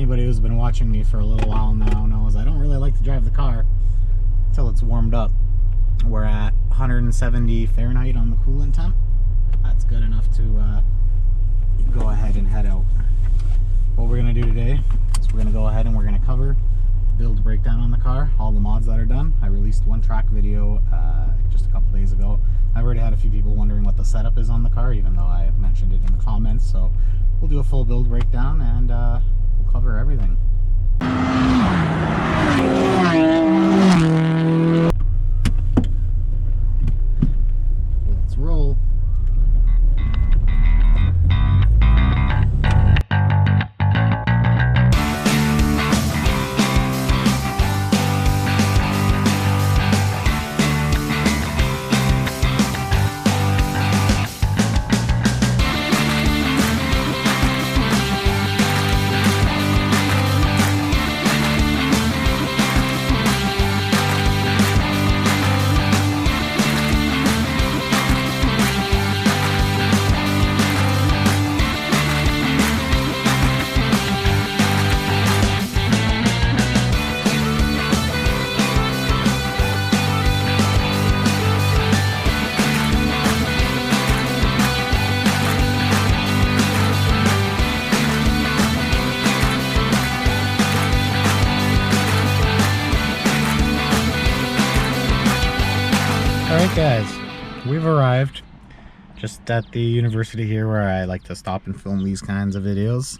Anybody who's been watching me for a little while now knows I don't really like to drive the car until it's warmed up. We're at 170 Fahrenheit on the coolant temp. That's good enough to go ahead and head out. What we're going to do today is we're going to go ahead and we're going to cover the build breakdown on the car, all the mods that are done. I released one track video just a couple days ago. I've already had a few people wondering what the setup is on the car, even though I mentioned it in the comments. So we'll do a full build breakdown and we'll cover everything. Let's roll. Alright guys, we've arrived just at the university here where I like to stop and film these kinds of videos.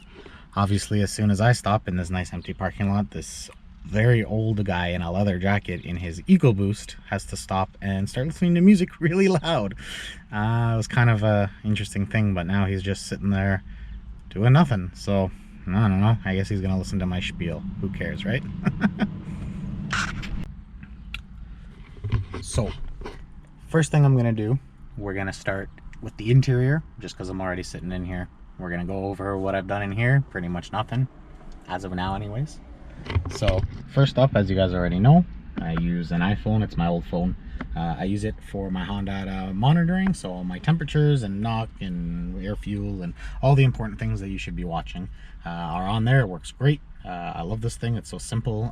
Obviously, as soon as I stop in this nice empty parking lot, this very old guy in a leather jacket in his EcoBoost has to stop and start listening to music really loud. It was kind of a interesting thing, but now he's just sitting there doing nothing. So, I don't know, I guess he's gonna listen to my spiel. Who cares, right? So, first thing I'm gonna do, we're gonna start with the interior, just because I'm already sitting in here. We're gonna go over what I've done in here, pretty much nothing, as of now anyways. So, first up, as you guys already know, I use an iPhone. It's my old phone. I use it for my Honda monitoring, so all my temperatures and knock and air fuel and all the important things that you should be watching are on there. It works great. I love this thing. It's so simple.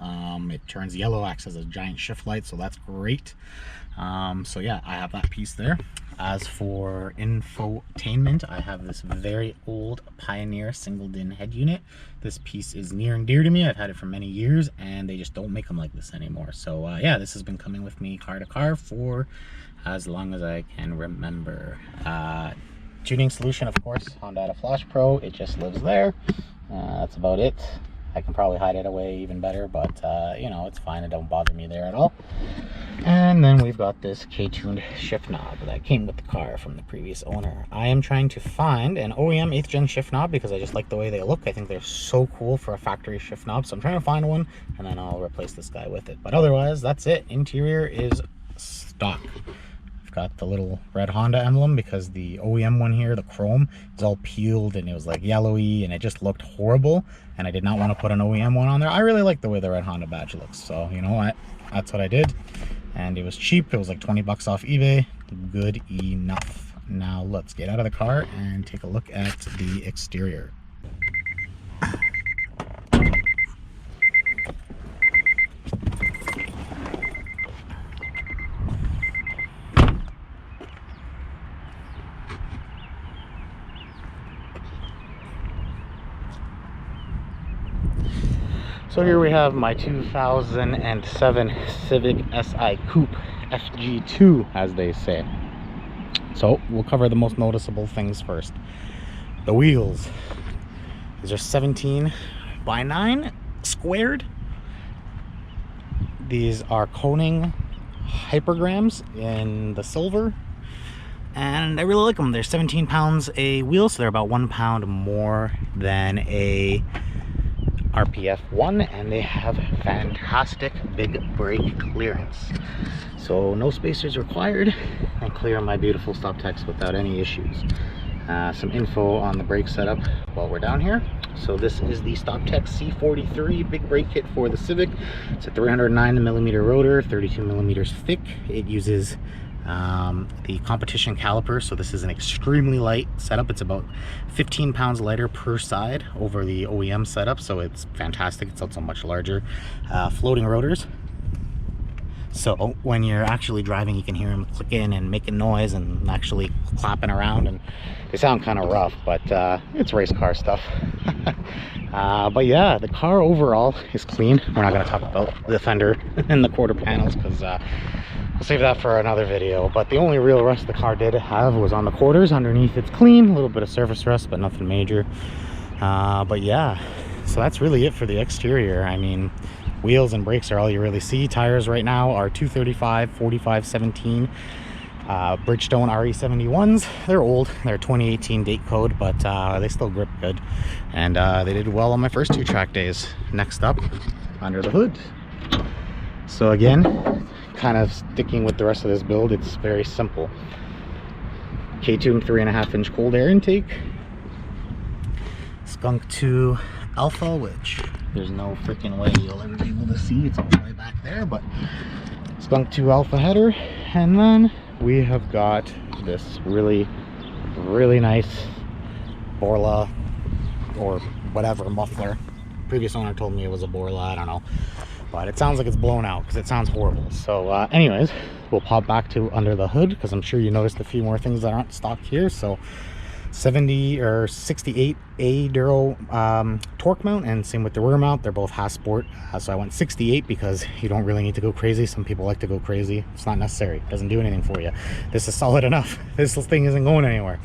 It turns yellow, acts as a giant shift light, so that's great. So yeah, I have that piece there. As for infotainment, I have this very old Pioneer single DIN head unit. This piece is near and dear to me. I've had it for many years and they just don't make them like this anymore. So yeah, this has been coming with me car to car for as long as I can remember. Tuning solution, of course, Honda Flash Pro. It just lives there. That's about it. I can probably hide it away even better, but you know, it's fine. It don't bother me there at all. And then we've got this K-tuned shift knob that came with the car from the previous owner. I am trying to find an OEM 8th gen shift knob because I just like the way they look. I think they're so cool for a factory shift knob. So I'm trying to find one and then I'll replace this guy with it. But otherwise, that's it. Interior is stock. I've got the little red Honda emblem because the OEM one here, the chrome, is all peeled and it was like yellowy and it just looked horrible. And I did not want to put an OEM one on there. I really like the way the red Honda badge looks. So, you know what? That's what I did. And it was cheap. It was like 20 bucks off eBay. Good enough. Now let's get out of the car and take a look at the exterior. So here we have my 2007 Civic Si Coupe FG2, as they say. So we'll cover the most noticeable things first. The wheels. These are 17 by 9 squared. These are Koning hypergrams in the silver. And I really like them. They're 17 pounds a wheel, so they're about 1 pound more than a RPF 1, and they have fantastic big brake clearance. So no spacers required. I clear my beautiful stop text without any issues. Some info on the brake setup while we're down here. So this is the StopTech C43 big brake kit for the Civic. It's a 309mm rotor, 32mm thick. It uses The competition caliper, so this is an extremely light setup. It's about 15 pounds lighter per side over the OEM setup, so it's fantastic. It's also much larger. Floating rotors, so when you're actually driving, you can hear them clicking and making noise and actually clapping around, and they sound kind of rough, but it's race car stuff. But yeah, the car overall is clean. We're not going to talk about the fender and the quarter panels because we'll save that for another video. But the only real rust the car did have was on the quarters. Underneath it's clean, a little bit of surface rust, but nothing major. But yeah, so that's really it for the exterior. I mean, wheels and brakes are all you really see. Tires right now are 235 45 17 Bridgestone RE71s. They're old, they're 2018 date code, but they still grip good, and they did well on my first 2 track days. Next up, under the hood. So again, kind of sticking with the rest of this build, it's very simple. K2 3.5-inch cold air intake, Skunk 2 Alpha, which there's no freaking way you'll ever be able to see, it's all the way back there, but Skunk 2 Alpha header. And then we have got this really nice Borla or whatever muffler. Previous owner told me it was a Borla, I don't know, but it sounds like it's blown out because it sounds horrible. So anyways, we'll pop back to under the hood because I'm sure you noticed a few more things that aren't stocked here. So 70 or 68A Duro torque mount, and same with the rear mount. They're both Haas Sport, so I went 68 because you don't really need to go crazy. Some people like to go crazy. It's not necessary. It doesn't do anything for you. This is solid enough. This thing isn't going anywhere.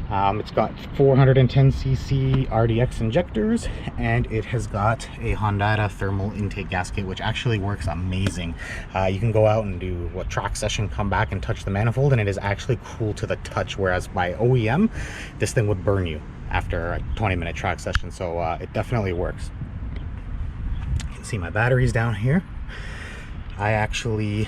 It's got 410cc RDX injectors, and it has got a Honda thermal intake gasket, which actually works amazing. You can go out and do what track session, come back and touch the manifold, and it is actually cool to the touch, whereas by OEM this thing would burn you after a 20-minute track session. So it definitely works. You can see my batteries down here. I actually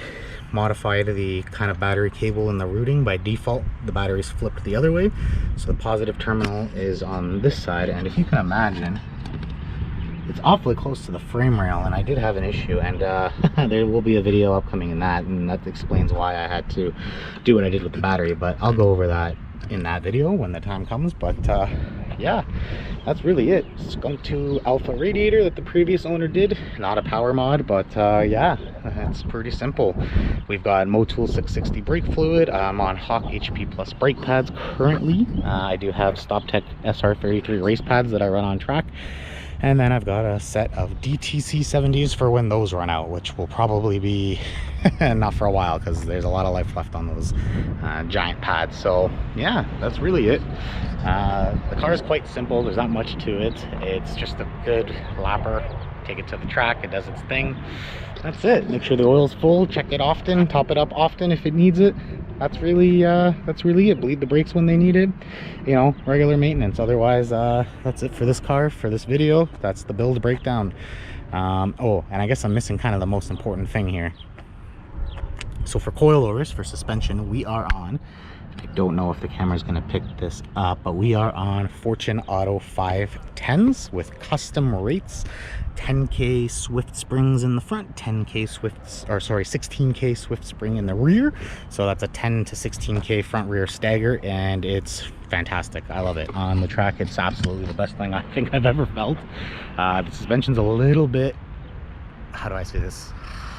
modified the kind of battery cable in the routing. By default the battery's flipped the other way, so the positive terminal is on this side, and if you can imagine, it's awfully close to the frame rail, and I did have an issue, and there will be a video upcoming in that, and that explains why I had to do what I did with the battery, but I'll go over that in that video when the time comes. But yeah, that's really it. Skunk 2 Alpha radiator that the previous owner did, not a power mod, but yeah, it's pretty simple. We've got Motul 660 brake fluid. I'm on Hawk HP Plus brake pads currently. I do have StopTech SR33 race pads that I run on track, and then I've got a set of DTC 70s for when those run out, which will probably be not for a while because there's a lot of life left on those giant pads. So yeah, that's really it. The car is quite simple. There's not much to it. It's just a good lapper. Take it to the track, it does its thing. That's it. Make sure the oil's full, check it often, top it up often if it needs it. That's really it. Bleed the brakes when they need it, you know, regular maintenance. Otherwise that's it for this car, for this video. That's the build breakdown. Oh, and I guess I'm missing kind of the most important thing here. So for coilovers, for suspension, we are on, I don't know if the camera's going to pick this up, but we are on Fortune Auto 510s with custom rates. 10K Swift springs in the front, 10K Swift, or sorry, 16K Swift spring in the rear. So that's a 10 to 16K front rear stagger, and it's fantastic. I love it. On the track, it's absolutely the best thing I think I've ever felt. The suspension's a little bit, how do I say this,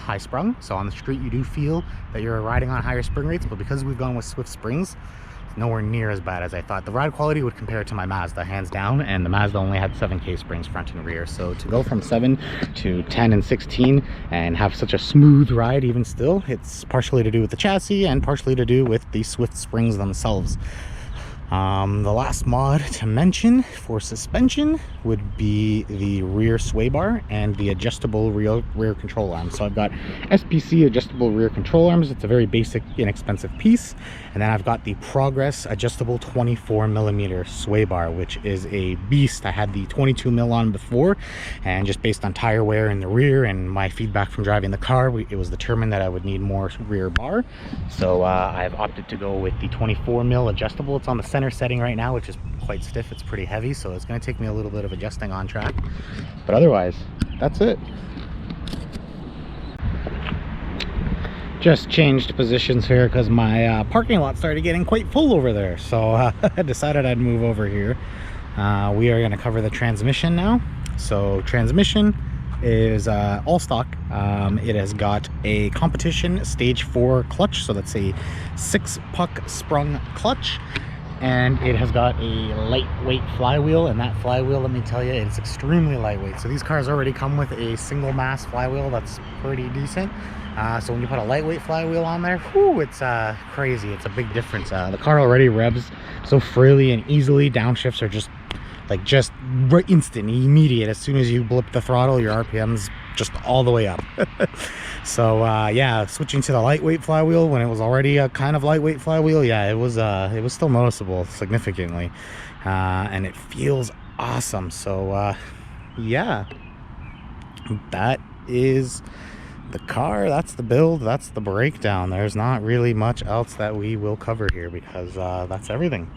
high sprung, so on the street you do feel that you're riding on higher spring rates, but because we've gone with Swift springs, it's nowhere near as bad as I thought. The ride quality would compare it to my Mazda hands down, and the Mazda only had 7K springs front and rear. So to go from 7 to 10 and 16 and have such a smooth ride, even still, it's partially to do with the chassis and partially to do with the Swift springs themselves. The last mod to mention for suspension would be the rear sway bar and the adjustable rear control arms. So I've got SPC adjustable rear control arms. It's a very basic, inexpensive piece. And then I've got the Progress adjustable 24mm sway bar, which is a beast. I had the 22mm on before, and just based on tire wear in the rear and my feedback from driving the car, it was determined that I would need more rear bar. So I've opted to go with the 24mm adjustable. It's on the center setting right now, which is quite stiff. It's pretty heavy, so it's going to take me a little bit of adjusting on track, but otherwise that's it. Just changed positions here because my parking lot started getting quite full over there, so I decided I'd move over here. We are going to cover the transmission now. So transmission is all stock. It has got a competition stage 4 clutch, so that's a 6-puck sprung clutch, and it has got a lightweight flywheel, and that flywheel, let me tell you, it's extremely lightweight. So these cars already come with a single mass flywheel that's pretty decent. So when you put a lightweight flywheel on there, whew, it's crazy. It's a big difference. The car already revs so freely and easily. Downshifts are just right instant, immediate. As soon as you blip the throttle, your RPM's just all the way up. So yeah, switching to the lightweight flywheel when it was already a kind of lightweight flywheel, yeah, it was still noticeable significantly, and it feels awesome. So yeah, that is the car, that's the build, that's the breakdown. There's not really much else that we will cover here because that's everything.